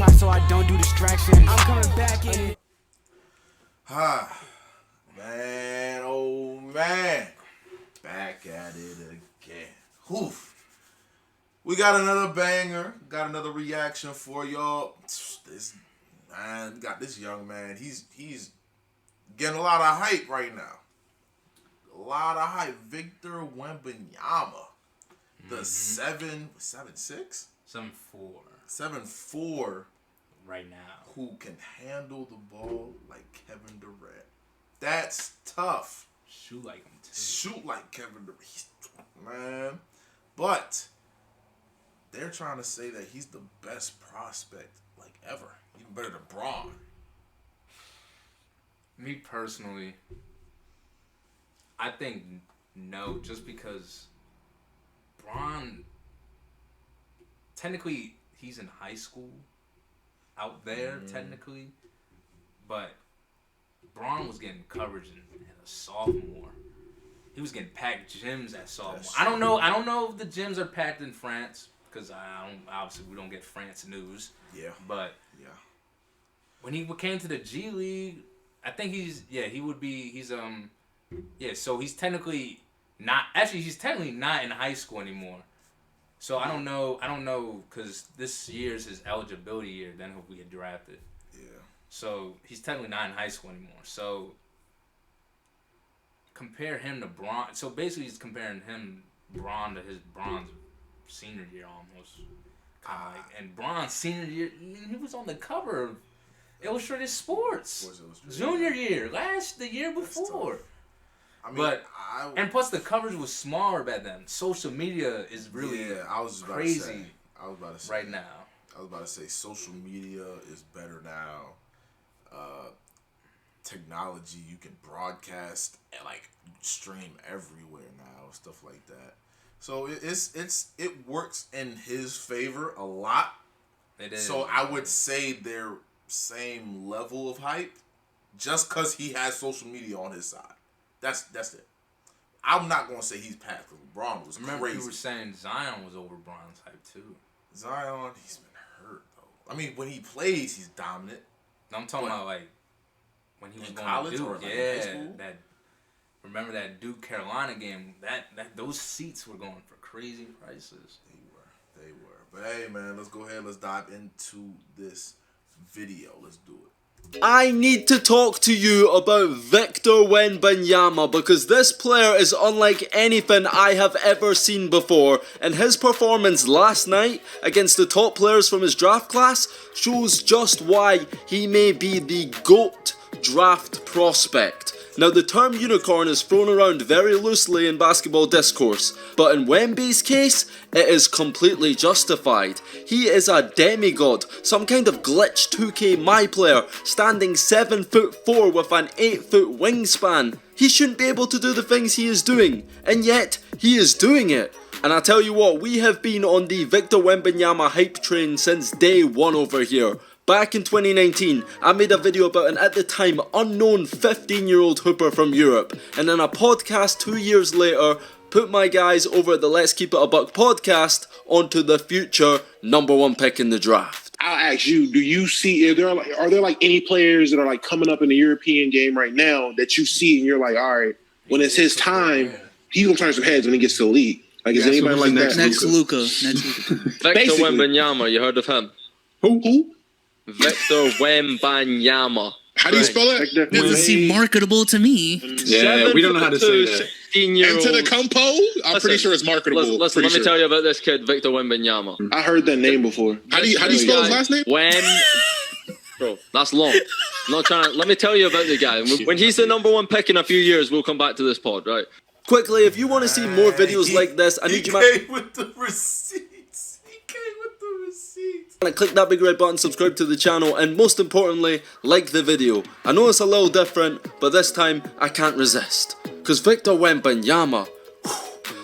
pride so I don't do distractions. I'm coming back in. Man, oh man. Back at it again. Oof. We got another banger. Got another reaction for y'all. This man, we got this young man. He's getting a lot of hype right now. A lot of hype. Victor Wembanyama. The 7'6"? 7'4". Right now. Who can handle the ball like Kevin Durant. That's tough. Shoot like him too. Shoot like Kevin Durant. Man. But they're trying to say that he's the best prospect like ever. Even better than Braun. Me personally, I think no, just because Braun, technically he's in high school out there, technically, but Braun was getting coverage in a sophomore. He was getting packed gyms at sophomore. I don't know if the gyms are packed in France, because obviously we don't get France news. Yeah. But when he came to the G League, I think so he's technically not in high school anymore. So I don't know, because this year is his eligibility year, then he'll get drafted. Yeah. So he's technically not in high school anymore. So compare him to Braun. So basically he's comparing Braun to Braun's senior year almost. And Braun's senior year, he was on the cover of Illustrated Sports. Junior year, the year before. I mean, and plus the coverage was smaller back then. Social media is really crazy. I was about to say right now. I was about to say social media is better now. Technology, you can broadcast and stream everywhere now, stuff like that. So it works in his favor a lot. It is. So I would say they're same level of hype, just because he has social media on his side. That's it. I'm not gonna say he's past because Braun was Remember crazy. You were saying Zion was over Braun's hype too. Zion, he's been hurt though. I mean, when he plays, he's dominant. I'm talking about when he was going college to Duke. Or high school? Remember that Duke Carolina game? That those seats were going for crazy prices. They were. But hey, man, let's go ahead. Let's dive into this video. Let's do it. I need to talk to you about Victor Wembanyama because this player is unlike anything I have ever seen before, and his performance last night against the top players from his draft class shows just why he may be the GOAT draft prospect. Now, the term unicorn is thrown around very loosely in basketball discourse, but in Wemby's case, it is completely justified. He is a demigod, some kind of glitch 2K my player, standing 7'4" with an 8-foot wingspan. He shouldn't be able to do the things he is doing, and yet he is doing it. And I tell you what, we have been on the Victor Wembanyama hype train since day one over here. Back in 2019, I made a video about an at the time unknown 15-year-old hooper from Europe, and in a podcast 2 years later, put my guys over at the Let's Keep It a Buck podcast onto the future #1 pick in the draft. I'll ask you, do you see, are there any players that are coming up in the European game right now that you see and you're like, all right, when it's his time, he's going to turn some heads when he gets to the league? Is anybody like that? Next Luka. Victor Wembanyama, you heard of him? Who? Victor Wembanyama. How do you spell it? Doesn't seem marketable to me. Yeah, we don't know how to say that. 16-year-old. And to the compo, I'm pretty sure it's marketable. Listen, let me tell you about this kid, Victor Wembanyama. I heard that name before. How do you spell his last name? Bro, that's long. I'm not trying. Let me tell you about the guy. When he's the #1 pick in a few years, we'll come back to this pod, right? Quickly, if you want to see more videos like this, I need you with the receipts. Click that big red button, subscribe to the channel, and most importantly, like the video. I know it's a little different, but this time I can't resist. Because Victor Wembanyama,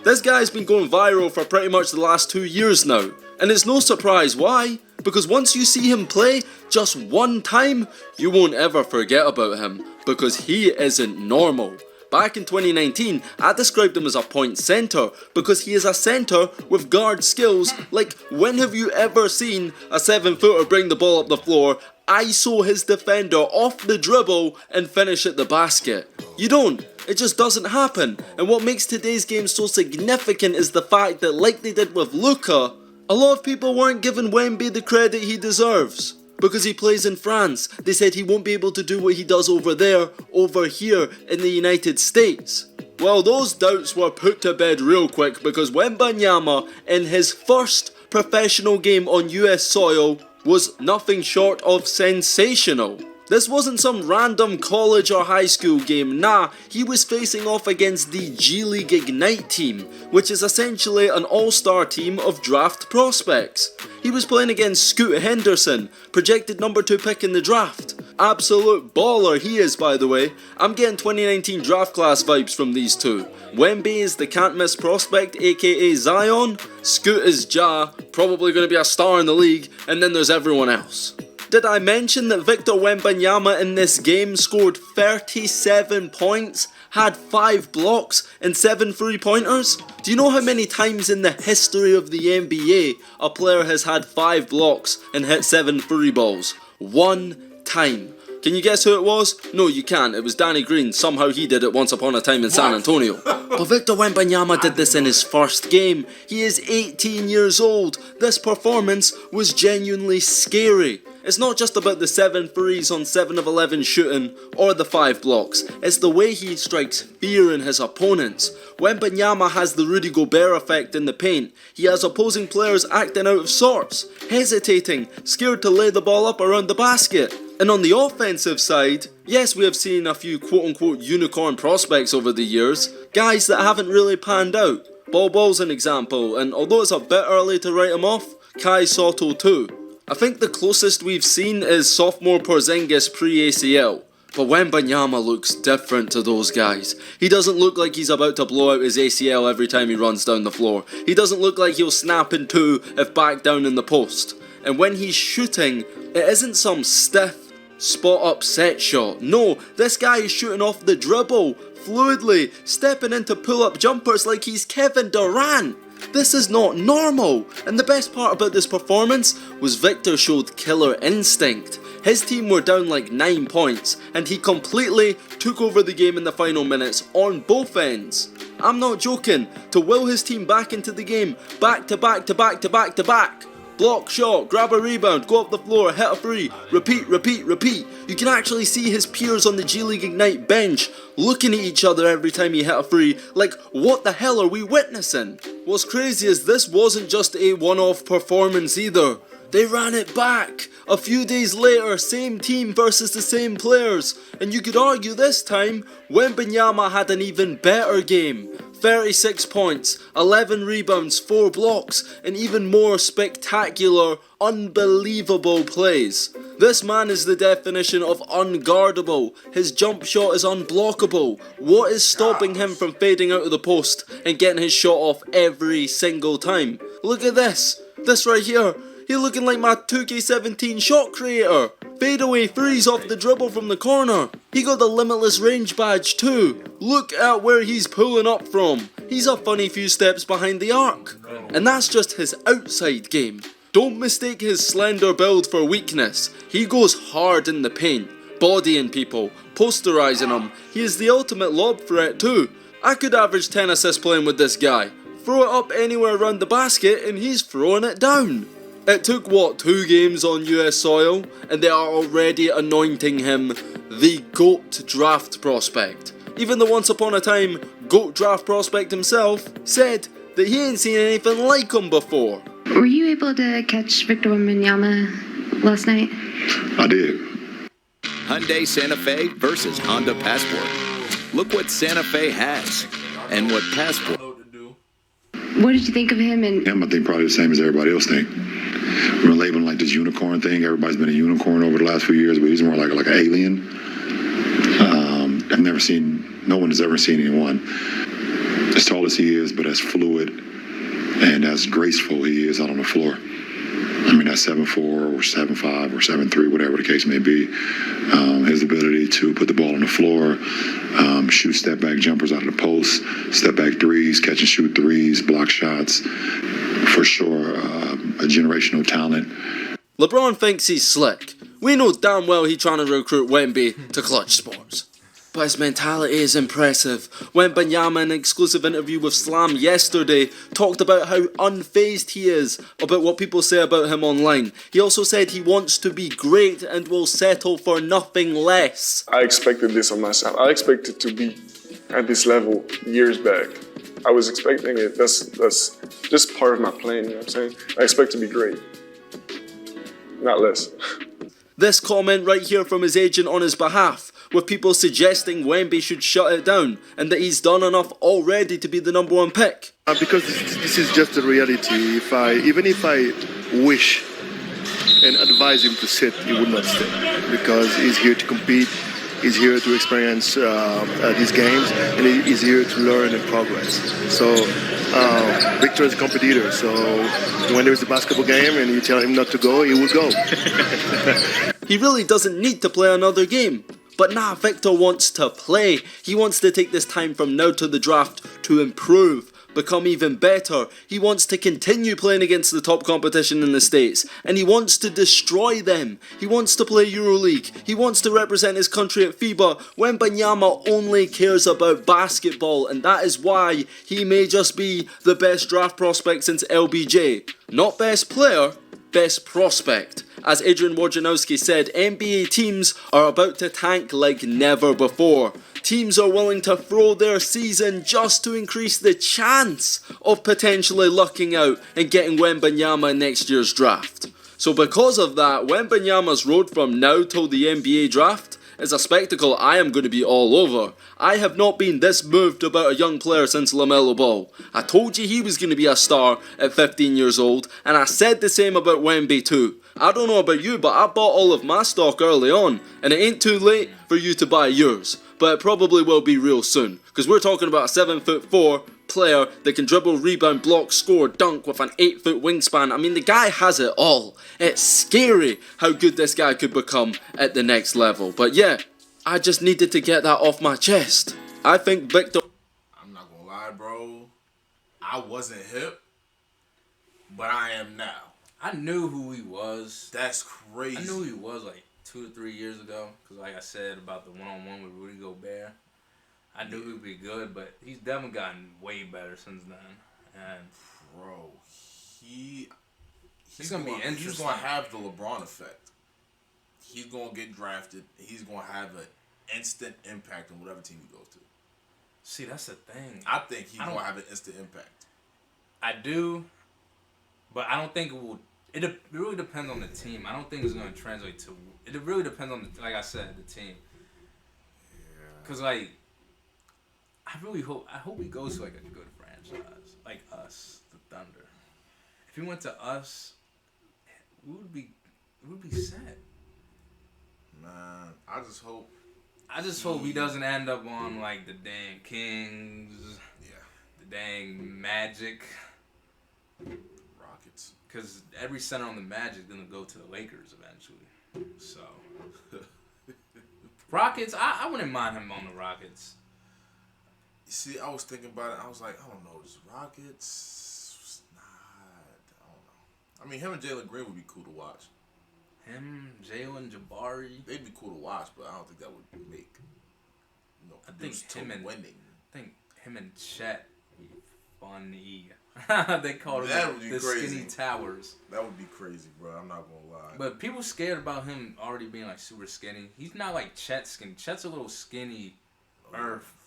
this guy's been going viral for pretty much the last 2 years now. And it's no surprise why, because once you see him play just one time, you won't ever forget about him, because he isn't normal. back in 2019, I described him as a point centre because he is a centre with guard skills. Like, when have you ever seen a 7-footer bring the ball up the floor, ISO his defender off the dribble and finish at the basket? You don't. It just doesn't happen. And what makes today's game so significant is the fact that, like they did with Luka, a lot of people weren't giving Wemby the credit he deserves. Because he plays in France, they said he won't be able to do what he does over there, over here in the United States. Well, those doubts were put to bed real quick because Wembanyama, in his first professional game on US soil, was nothing short of sensational. This wasn't some random college or high school game, nah, he was facing off against the G League Ignite team, which is essentially an all-star team of draft prospects. He was playing against Scoot Henderson, projected number 2 pick in the draft. Absolute baller he is, by the way. I'm getting 2019 draft class vibes from these two. Wemby is the can't miss prospect, aka Zion. Scoot is Ja, probably going to be a star in the league, and then there's everyone else. Did I mention that Victor Wembanyama in this game scored 37 points, had 5 blocks and 7 3-pointers? Do you know how many times in the history of the NBA a player has had 5 blocks and hit 7 free balls? 1 time. Can you guess who it was? No, you can't. It was Danny Green. Somehow he did it once upon a time in San Antonio. But Victor Wembanyama did this in his first game. He is 18 years old. This performance was genuinely scary. It's not just about the 7 threes on 7 of 11 shooting or the 5 blocks. It's the way he strikes fear in his opponents. Wembanyama has the Rudy Gobert effect in the paint. He has opposing players acting out of sorts, hesitating, scared to lay the ball up around the basket. And on the offensive side, yes, we have seen a few quote-unquote unicorn prospects over the years, guys that haven't really panned out. Ball's an example, and although it's a bit early to write him off, Kai Soto too. I think the closest we've seen is sophomore Porzingis pre-ACL. But Wembanyama looks different to those guys. He doesn't look like he's about to blow out his ACL every time he runs down the floor. He doesn't look like he'll snap in two if back down in the post. And when he's shooting, it isn't some stiff, spot-up set shot. No, this guy is shooting off the dribble, fluidly, stepping into pull-up jumpers like he's Kevin Durant. This is not normal, and the best part about this performance was Victor showed killer instinct. His team were down like 9 points, and he completely took over the game in the final minutes on both ends. I'm not joking, to will his team back into the game, back to back to back to back to back. Block shot, grab a rebound, go up the floor, hit a free, repeat, repeat, repeat. You can actually see his peers on the G League Ignite bench looking at each other every time he hit a free, like, what the hell are we witnessing? What's crazy is this wasn't just a one-off performance either. They ran it back. A few days later, same team versus the same players. And you could argue this time, Wembanyama had an even better game. 36 points, 11 rebounds, 4 blocks, and even more spectacular, unbelievable plays. This man is the definition of unguardable. His jump shot is unblockable. What is stopping him from fading out of the post and getting his shot off every single time? Look at this. This right here. He's looking like my 2K17 shot creator. Fadeaway freeze off the dribble from the corner. He got the limitless range badge too. Look at where he's pulling up from. He's a funny few steps behind the arc. And that's just his outside game. Don't mistake his slender build for weakness. He goes hard in the paint, bodying people, posterizing them. He is the ultimate lob threat too. I could average 10 assists playing with this guy. Throw it up anywhere around the basket and he's throwing it down. It took, 2 games on US soil, and they are already anointing him the GOAT draft prospect. Even the once upon a time GOAT draft prospect himself said that he ain't seen anything like him before. Were you able to catch Victor Wembanyama last night? I did. Hyundai Santa Fe versus Honda Passport. Look what Santa Fe has, and what Passport. What did you think of him? And I think probably the same as everybody else think. We're labeling like this unicorn thing. Everybody's been a unicorn over the last few years, but he's more like an alien. I've never seen, no one has ever seen anyone as tall as he is, but as fluid and as graceful he is out on the floor. I mean, that's 7'4" or 7'5" or 7'3", whatever the case may be. His ability to put the ball on the floor, shoot step back jumpers out of the post, step back threes, catch and shoot threes, block shots. For sure, a generational talent. LeBron thinks he's slick. We know damn well he's trying to recruit Wemby to Clutch Sports. But his mentality is impressive. Wembanyama, in an exclusive interview with Slam yesterday, talked about how unfazed he is about what people say about him online. He also said he wants to be great and will settle for nothing less. I expected this of myself. I expected to be at this level years back. I was expecting it. That's just part of my plan, you know what I'm saying? I expect to be great, not less. This comment right here from his agent on his behalf, with people suggesting Wemby should shut it down and that he's done enough already to be the #1 pick. Because this is just the reality. Even if I wish and advise him to sit, he would not sit because he's here to compete. He's here to experience these games, and he's here to learn and progress. So Victor is a competitor. So when there's a basketball game and you tell him not to go, he will go. He really doesn't need to play another game. But nah, Victor wants to play. He wants to take this time from now to the draft to improve, become even better. He wants to continue playing against the top competition in the States, and he wants to destroy them. He wants to play EuroLeague. He wants to represent his country at FIBA. Wembanyama only cares about basketball, and that is why he may just be the best draft prospect since LBJ. Not best player, best prospect. As Adrian Wojnarowski said, NBA teams are about to tank like never before. Teams are willing to throw their season just to increase the chance of potentially lucking out and getting Wembanyama in next year's draft. So because of that, Wembanyama's road from now till the NBA draft is a spectacle I am going to be all over. I have not been this moved about a young player since LaMelo Ball. I told you he was going to be a star at 15 years old, and I said the same about Wemby too. I don't know about you, but I bought all of my stock early on, and it ain't too late for you to buy yours. But it probably will be real soon, because we're talking about a 7'4" player that can dribble, rebound, block, score, dunk with an 8-foot wingspan. I mean, the guy has it all. It's scary how good this guy could become at the next level. But yeah, I just needed to get that off my chest. I think Victor... I'm not gonna lie, bro. I wasn't hip, but I am now. I knew who he was. That's crazy. I knew who he was like 2 to 3 years ago. Because like I said about the one-on-one with Rudy Gobert, I knew he would be good, but he's definitely gotten way better since then. And bro, he's gonna be interesting. He's gonna have the LeBron effect. He's gonna get drafted. He's gonna have an instant impact on whatever team he goes to. See, that's the thing. I think he's gonna have an instant impact. I do, but I don't think it will. It really depends on the team. I don't think it's gonna translate to. It really depends on the, like I said, the team. Yeah. Cause like. I hope he goes to like a good franchise, like us, the Thunder. If he went to us, we would be set. Man, I just hope he doesn't end up on like the dang Kings, the dang Magic, Rockets. Cause every center on the Magic gonna go to the Lakers eventually. So Rockets, I wouldn't mind him on the Rockets. See, I was thinking about it. I was like, I don't know. This Rockets, I don't know. I mean, him and Jalen Green would be cool to watch. Him, Jalen, Jabari. They'd be cool to watch, but I don't think that would make, I think him and winning. I think him and Chet would be funny. They called him the Skinny Towers. That would be crazy, bro. I'm not gonna lie. But people scared about him already being like super skinny. He's not like Chet skinny. Chet's a little skinny.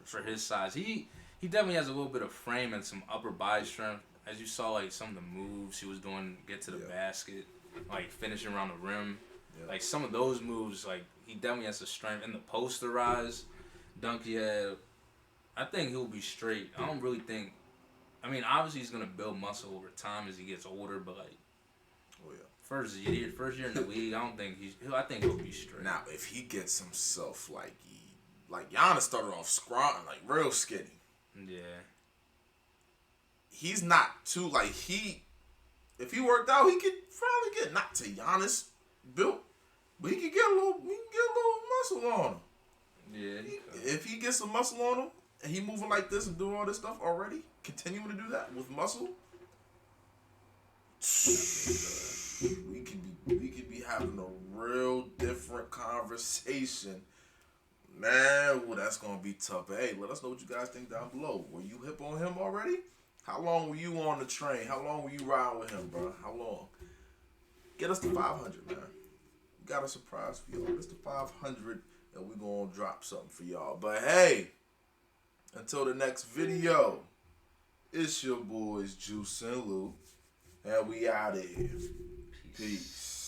For his size, he definitely has a little bit of frame and some upper body strength. As you saw, like some of the moves he was doing, get to the basket, like finishing around the rim, like some of those moves, like he definitely has the strength. And the posterized dunk he had, I think he'll be straight. I don't really think. I mean, obviously he's gonna build muscle over time as he gets older, but like, first year in the league, I think he'll be straight. Now, if he gets himself like Giannis started off scrawny, like real skinny. Yeah. He's not too if If he worked out, he could probably get not to Giannis built, but he could get a little muscle on him. Yeah. If he gets some muscle on him and he moving like this and doing all this stuff already, continuing to do that with muscle, we could be having a real different conversation. Man, ooh, that's gonna be tough. But hey, let us know what you guys think down below. Were you hip on him already? How long were you on the train? How long were you riding with him, bro? How long? Get us to 500, man. We got a surprise for y'all. It's the 500, and we're gonna drop something for y'all. But hey, until the next video, it's your boys Juice and Lou, and we out of here. Peace.